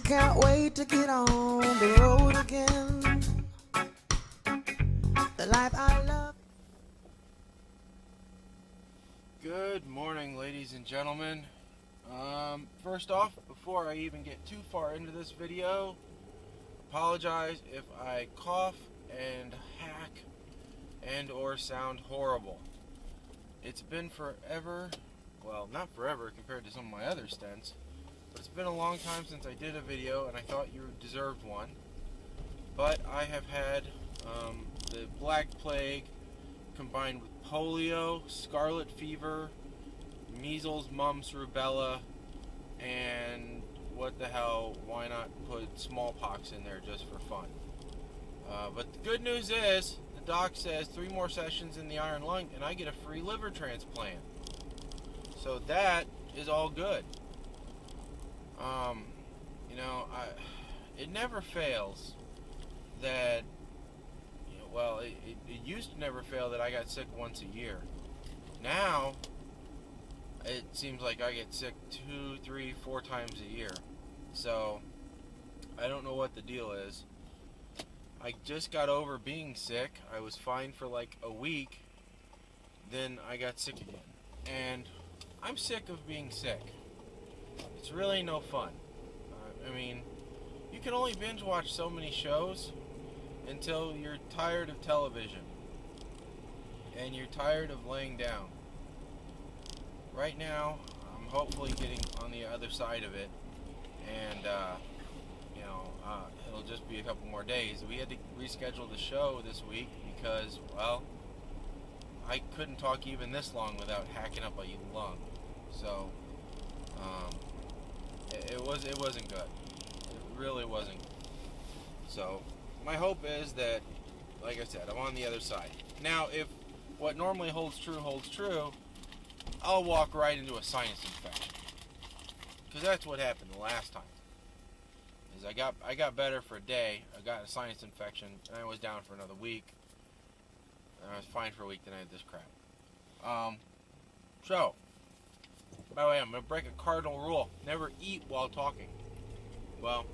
can't wait to get on the road again. The life I love. Good morning, ladies and gentlemen. First off, before I even get too far into this video, apologize if I cough and hack and or sound horrible. It's been forever, well, not forever compared to some of my other stints, but it's been a long time since I did a video and I thought you deserved one. But I have had the Black Plague combined with polio, scarlet fever, measles, mumps, rubella, and what the hell, why not put smallpox in there just for fun? But the good news is, the doc says 3 more sessions in the iron lung and I get a free liver transplant. So that is all good. It never fails that, it used to never fail that I got sick once a year. Now, it seems like I get sick 2, 3, 4 times a year. So, I don't know what the deal is. I just got over being sick. I was fine for like a week. Then I got sick again. And I'm sick of being sick. It's really no fun. You can only binge watch so many shows until you're tired of television. And you're tired of laying down. Right now, I'm hopefully getting on the other side of it. And, it'll just be a couple more days. We had to reschedule the show this week because, well, I couldn't talk even this long without hacking up a lung. So, it wasn't good. It really wasn't good. So, my hope is that, like I said, I'm on the other side. Now, if what normally holds true, I'll walk right into a sinus infection. Because that's what happened the last time. Is I got better for a day, I got a sinus infection, and I was down for another week. And I was fine for a week, then I had this crap. So, by the way, I'm going to break a cardinal rule. Never eat while talking. Well,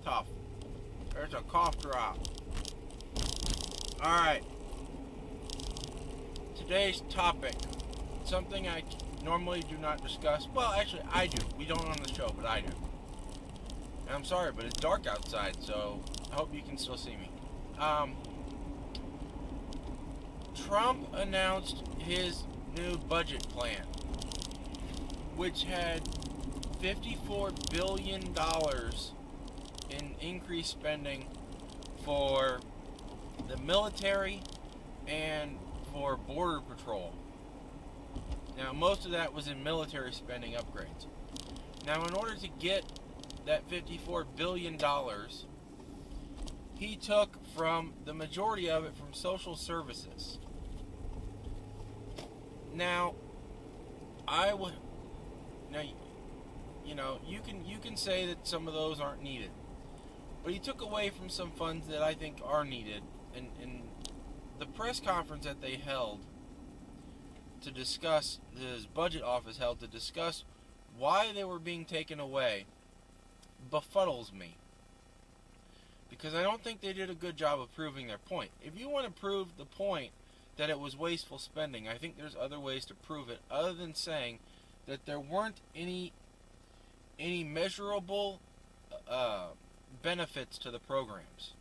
tough. There's a cough drop. Alright. Today's topic. Something I normally do not discuss. Well, actually, I do. We don't on the show, but I do. And I'm sorry, but it's dark outside, so I hope you can still see me. Trump announced his new budget plan, which had $54 billion in increased spending for the military and for Border Patrol. Now, most of that was in military spending upgrades. Now, in order to get that $54 billion, he took from the majority of it from social services. Now, you can say that some of those aren't needed, but he took away from some funds that I think are needed. And the press conference that they held to discuss, his budget office held to discuss why they were being taken away, befuddles me. Because I don't think they did a good job of proving their point. If you want to prove the point that it was wasteful spending, I think there's other ways to prove it other than saying that there weren't any measurable benefits to the programs.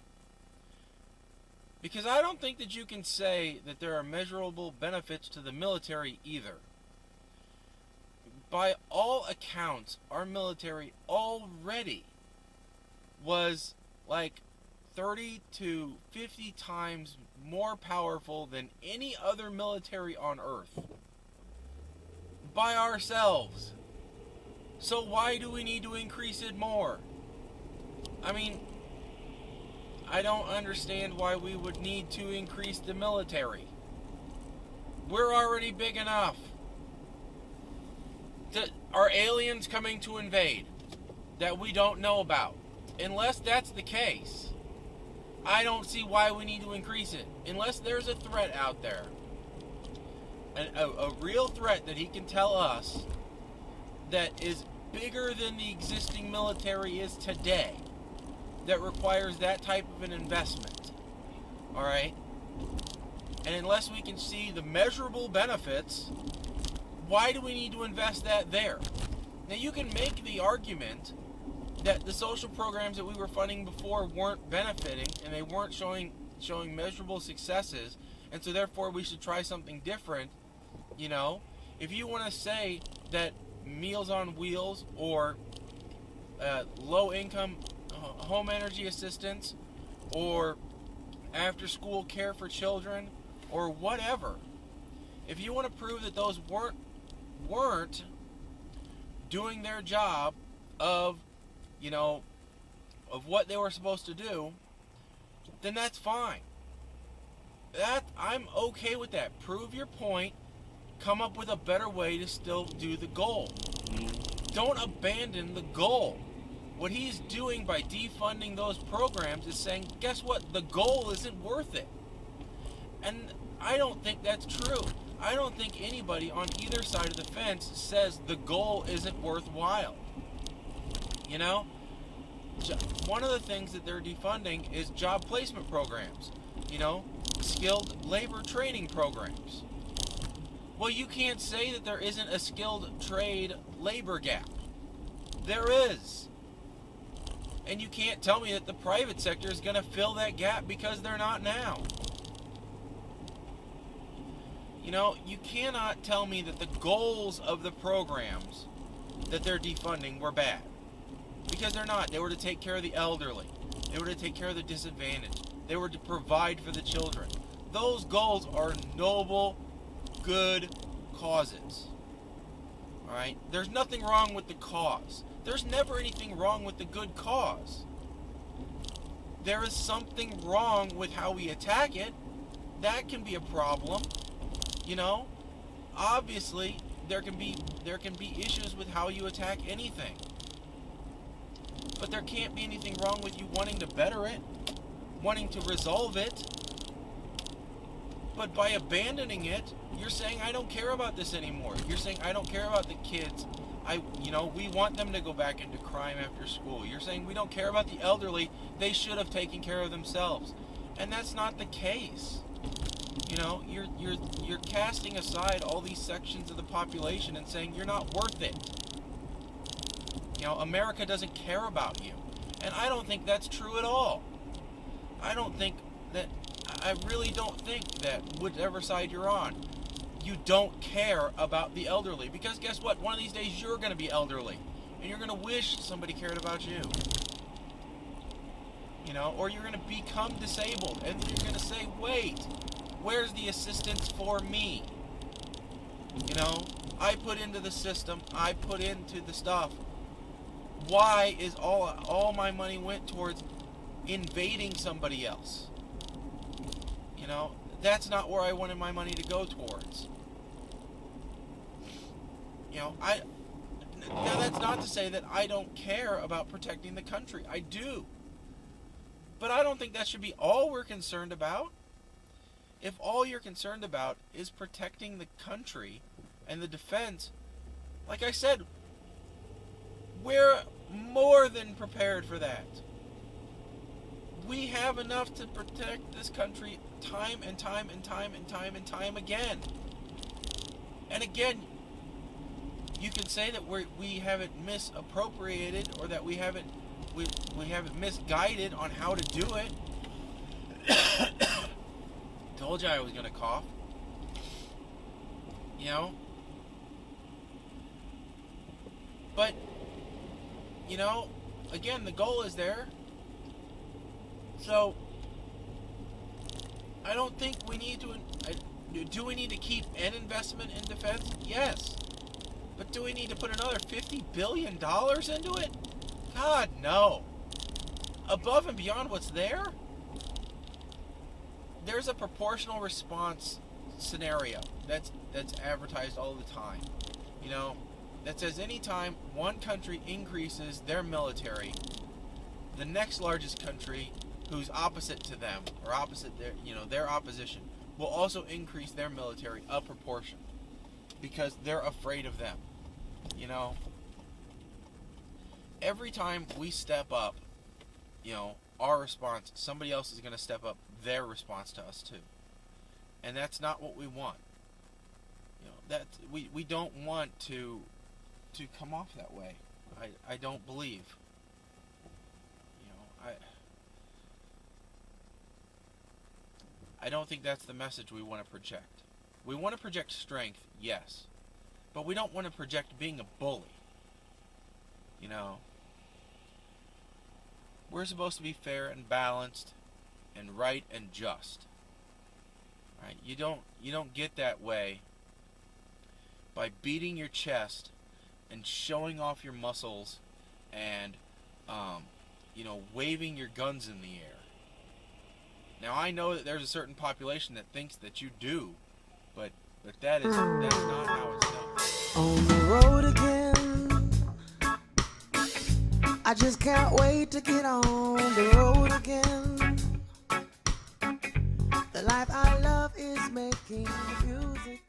Because I don't think that you can say that there are measurable benefits to the military either. By all accounts, our military already was like 30 to 50 times more powerful than any other military on Earth. By ourselves. So why do we need to increase it more? I don't understand why we would need to increase the military. We're already big enough. Are aliens coming to invade that we don't know about? Unless that's the case, I don't see why we need to increase it. Unless there's a threat out there. A real threat that he can tell us that is bigger than the existing military is today that requires that type of an investment. All right? And unless we can see the measurable benefits, why do we need to invest that there? Now, you can make the argument that the social programs that we were funding before weren't benefiting and they weren't showing measurable successes, and so therefore we should try something different. You know, if you want to say that Meals on Wheels or low-income home energy assistance or after-school care for children or whatever, if you want to prove that those weren't doing their job of, you know, of what they were supposed to do, then that's fine. I'm okay with that. Prove your point. Come up with a better way to still do the goal. Don't abandon the goal. What he's doing by defunding those programs is saying, guess what? The goal isn't worth it. And I don't think that's true. I don't think anybody on either side of the fence says the goal isn't worthwhile. You know? One of the things that they're defunding is job placement programs. You know? Skilled labor training programs. Well, you can't say that there isn't a skilled trade labor gap. There is. And you can't tell me that the private sector is going to fill that gap, because they're not now. You know, you cannot tell me that the goals of the programs that they're defunding were bad. Because they're not. They were to take care of the elderly. They were to take care of the disadvantaged. They were to provide for the children. Those goals are noble, good causes. Alright? There's nothing wrong with the cause. There's never anything wrong with the good cause. There is something wrong with how we attack it. That can be a problem. You know? Obviously, there can be issues with how you attack anything. But there can't be anything wrong with you wanting to better it, wanting to resolve it. But by abandoning it, you're saying, I don't care about this anymore. You're saying, I don't care about the kids. We want them to go back into crime after school. You're saying, we don't care about the elderly. They should have taken care of themselves. And that's not the case. You know, you're casting aside all these sections of the population and saying, you're not worth it. You know, America doesn't care about you. And I don't think that's true at all. I really don't think that whichever side you're on, you don't care about the elderly. Because guess what? One of these days you're going to be elderly. And you're going to wish somebody cared about you. You know, or you're going to become disabled. And then you're going to say, wait, where's the assistance for me? You know, I put into the system. I put into the stuff. Why is all my money went towards invading somebody else? You know, that's not where I wanted my money to go towards. You know, now that's not to say that I don't care about protecting the country. I do. But I don't think that should be all we're concerned about. If all you're concerned about is protecting the country and the defense, like I said, we're more than prepared for that. We have enough to protect this country time and time and time and time and time again. And again, you can say that we haven't misappropriated, or that we haven't misguided on how to do it. Told you I was gonna cough. You know? But, you know, again, the goal is there. So, I don't think we need to... Do we need to keep an investment in defense? Yes. But do we need to put another $50 billion into it? God, no. Above and beyond what's there? There's a proportional response scenario that's advertised all the time. You know, that says anytime one country increases their military, the next largest country who's opposite to them, or opposite their opposition, will also increase their military a proportion, because they're afraid of them. You know, every time we step up, you know, our response, somebody else is going to step up their response to us too. And that's not what we want. You know, that we don't want to come off that way. I don't believe. You know, I don't think that's the message we want to project. We want to project strength, yes, but we don't want to project being a bully. You know, we're supposed to be fair and balanced and right and just. Right? You don't get that way by beating your chest and showing off your muscles and you know, waving your guns in the air. Now I know that there's a certain population that thinks that you do, but that's not how it's done. On the road again. I just can't wait to get on the road again. The life I love is making music.